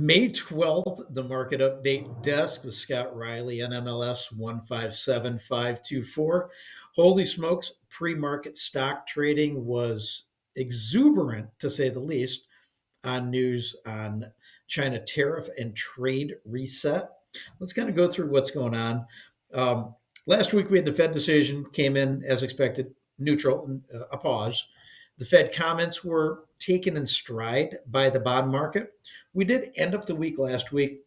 May 12th, the market update desk with Scott Riley, NMLS 157524. Holy smokes, pre market stock trading was exuberant to say the least on news on China tariff and trade reset. Let's kind of go through what's going on. Um, Last week, we had the Fed decision, came in as expected, neutral, a pause. The Fed comments were taken in stride by the bond market. We did end up the week last week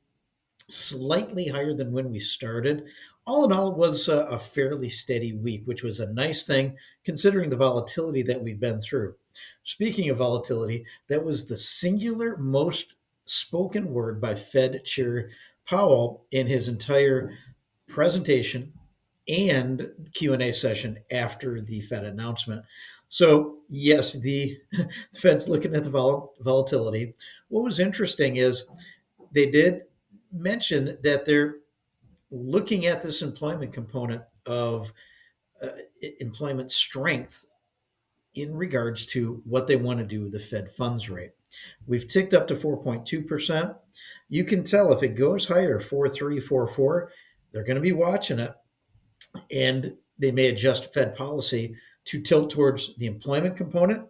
slightly higher than when we started. All in all, it was a fairly steady week, which was a nice thing considering the volatility that we've been through. Speaking of volatility, that was the singular most spoken word by Fed Chair Powell in his entire presentation and Q&A session after the Fed announcement. So yes, the Fed's looking at the volatility. What was interesting is they did mention that they're looking at this employment component of uh, employment strength in regards to what they want to do with the Fed funds rate. We've ticked up to 4.2%. You can tell if it goes higher, 4.3, 4.4, they're going to be watching it, and they may adjust Fed policy to tilt towards the employment component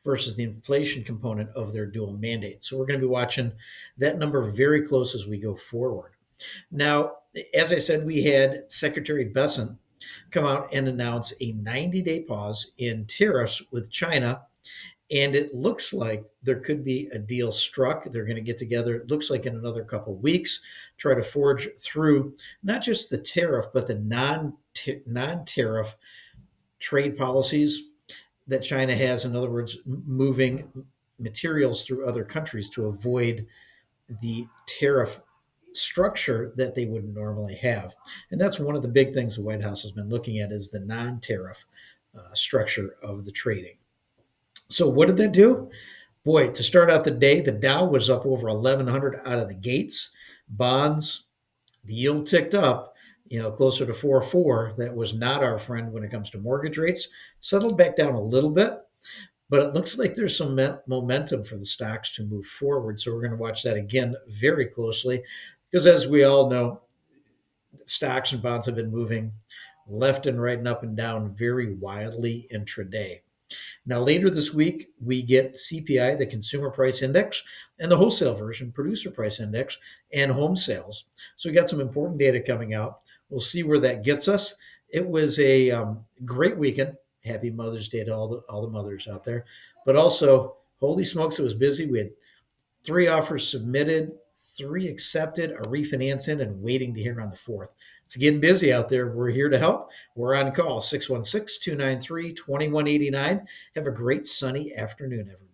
versus the inflation component of their dual mandate. So we're going to be watching that number very close as we go forward. Now, as I said, we had Secretary Bessent come out and announce a 90-day pause in tariffs with China. And it looks like there could be a deal struck. They're going to get together, it looks like in another couple of weeks, try to forge through not just the tariff, but the non-tariff trade policies that China has. In other words, moving materials through other countries to avoid the tariff structure that they would normally have. And that's one of the big things the White House has been looking at is the non-tariff structure of the trading. So what did that do? Boy, to start out the day, the Dow was up over 1,100 out of the gates. Bonds, the yield ticked up, closer to 4.4. That was not our friend when it comes to mortgage rates. Settled back down a little bit, but it looks like there's some momentum for the stocks to move forward. So we're going to watch that again very closely because, as we all know, stocks and bonds have been moving left and right and up and down very wildly intraday. Now, later this week, we get CPI, the Consumer Price Index, and the wholesale version, Producer Price Index, and home sales. So we got some important data coming out. We'll see where that gets us. It was a great weekend. Happy Mother's Day to all the mothers out there. But also, holy smokes, it was busy. We had 3 offers submitted, 3 accepted, a refinance in, and waiting to hear on the 4th. It's getting busy out there. We're here to help. We're on call, 616-293-2189. Have a great sunny afternoon, everyone.